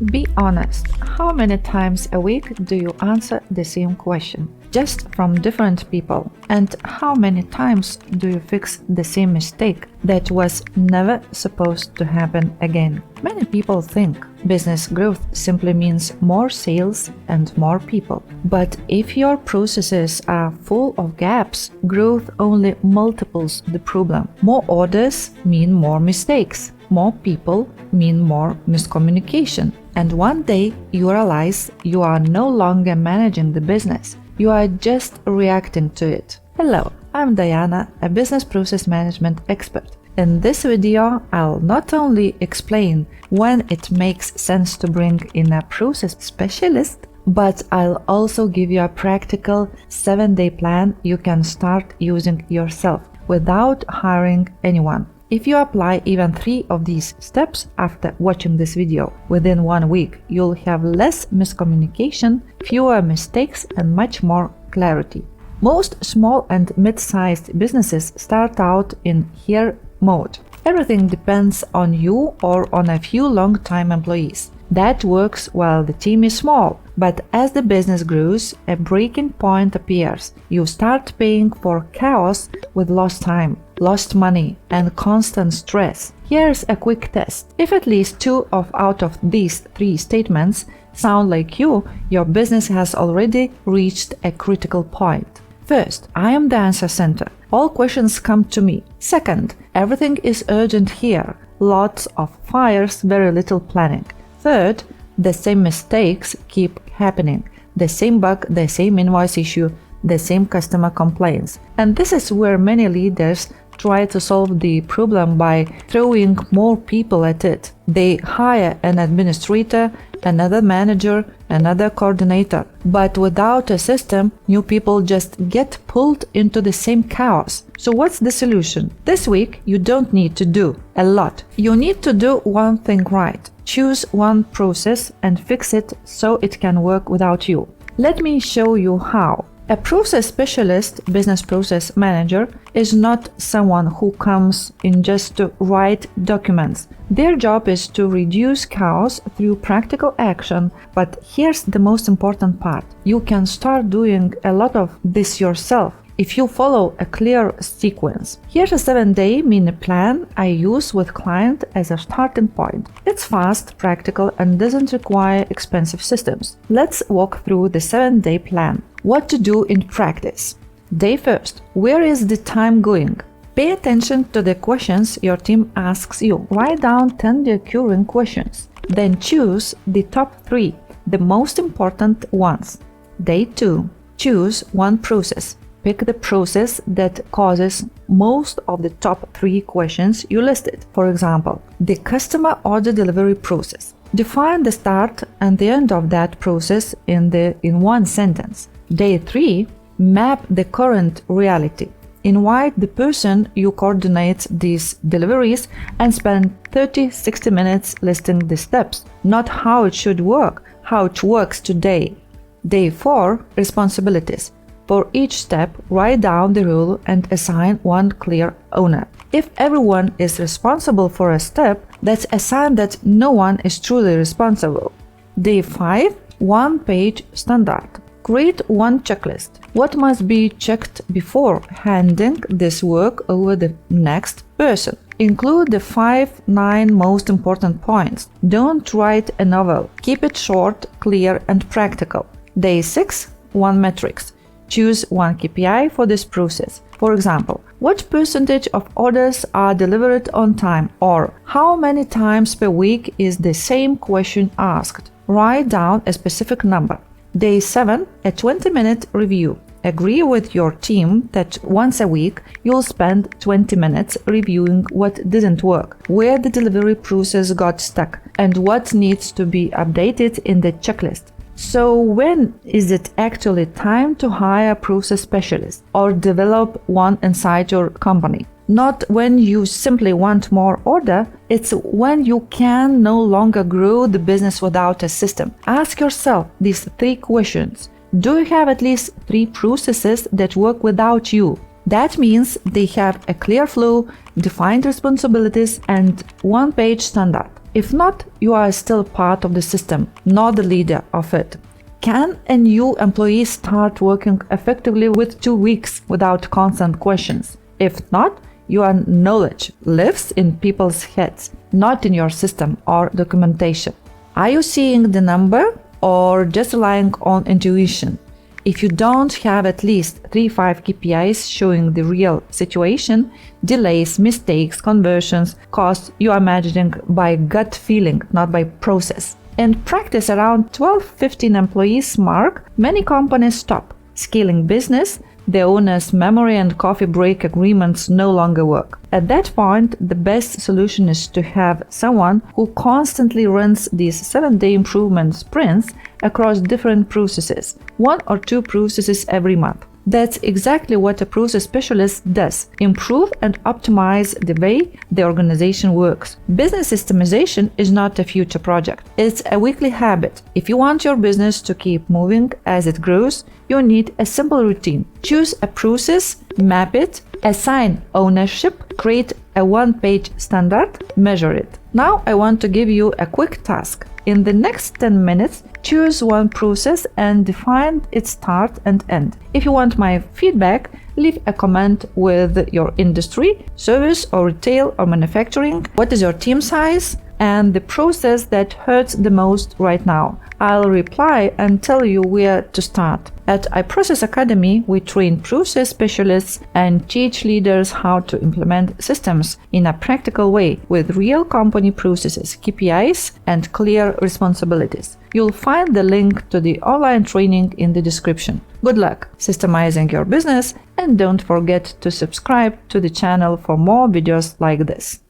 Be honest. How many times a week do you answer the same question, just from different people? And how many times do you fix the same mistake that was never supposed to happen again? Many people think business growth simply means more sales and more people. But if your processes are full of gaps, growth only multiples the problem. More orders mean more mistakes. More people mean more miscommunication. And one day you realize you are no longer managing the business. You are just reacting to it. Hello, I'm Diana, a business process management expert. In this video, I'll not only explain when it makes sense to bring in a process specialist, but I'll also give you a practical 7-day plan you can start using yourself without hiring anyone. If you apply even 3 of these steps after watching this video within 1 week, you'll have less miscommunication, fewer mistakes, and much more clarity. Most small and mid-sized businesses start out in here mode. Everything depends on you or on a few long-time employees. That works while the team is small, but as the business grows, a breaking point appears. You start paying for chaos with lost time, lost money, and constant stress. Here's a quick test. If at least 2 out of these 3 statements sound like you, your business has already reached a critical point. First, I am the answer center. All questions come to me. Second, everything is urgent here. Lots of fires, very little planning. Third, the same mistakes keep happening. The same bug, the same invoice issue, the same customer complaints. And this is where many leaders try to solve the problem by throwing more people at it. They hire an administrator, another manager, another coordinator. But without a system, new people just get pulled into the same chaos. So what's the solution? This week, you don't need to do a lot. You need to do one thing right. Choose one process and fix it so it can work without you. Let me show you how. A process specialist, business process manager, is not someone who comes in just to write documents. Their job is to reduce chaos through practical action, but here's the most important part. You can start doing a lot of this yourself if you follow a clear sequence. Here's a 7-day mini plan I use with clients as a starting point. It's fast, practical, and doesn't require expensive systems. Let's walk through the 7-day plan. What to do in practice. Day 1. Where is the time going? Pay attention to the questions your team asks you. Write down 10 recurring questions. Then choose the top 3, the most important ones. Day 2. Choose one process. Pick the process that causes most of the top 3 questions you listed. For example, the customer order delivery process. Define the start and the end of that process in one sentence. Day 3. Map the current reality. Invite the person you coordinate these deliveries and spend 30-60 minutes listing the steps, not how it should work, how it works today. Day 4. Responsibilities. For each step, write down the rule and assign one clear owner. If everyone is responsible for a step, that's a sign that no one is truly responsible. Day 5. One-page standard. Create one checklist. What must be checked before handing this work over the next person? Include the 5-9 most important points. Don't write a novel. Keep it short, clear, and practical. Day 6. One metrics. Choose one KPI for this process. For example, what percentage of orders are delivered on time, or how many times per week is the same question asked? Write down a specific number. Day 7. A 20-minute review. Agree with your team that once a week you'll spend 20 minutes reviewing what didn't work, where the delivery process got stuck, and what needs to be updated in the checklist. So when is it actually time to hire a process specialist or develop one inside your company? Not when you simply want more order, it's when you can no longer grow the business without a system. Ask yourself these 3 questions. Do you have at least 3 processes that work without you? That means they have a clear flow, defined responsibilities, and one-page standard. If not, you are still part of the system, not the leader of it. Can a new employee start working effectively with 2 weeks without constant questions? If not, your knowledge lives in people's heads, not in your system or documentation. Are you seeing the number or just relying on intuition? If you don't have at least 3-5 KPIs showing the real situation, delays, mistakes, conversions, costs, you are managing by gut feeling, not by process. In practice, around 12-15 employees mark, many companies stop. Scaling business, the owner's memory and coffee break agreements no longer work. At that point, the best solution is to have someone who constantly runs these 7-day improvement sprints across different processes, 1 or 2 processes every month. That's exactly what a process specialist does: improve and optimize the way the organization works. Business systemization is not a future project. It's a weekly habit. If you want your business to keep moving as it grows, you need a simple routine. Choose a process, map it, assign ownership, create a 1-page standard, measure it. Now I want to give you a quick task. In the next 10 minutes, choose one process and define its start and end. If you want my feedback, leave a comment with your industry, service or retail or manufacturing. What is your team size? And the process that hurts the most right now. I'll reply and tell you where to start. At iProcess Academy, we train process specialists and teach leaders how to implement systems in a practical way with real company processes, KPIs, and clear responsibilities. You'll find the link to the online training in the description. Good luck systemizing your business, and don't forget to subscribe to the channel for more videos like this.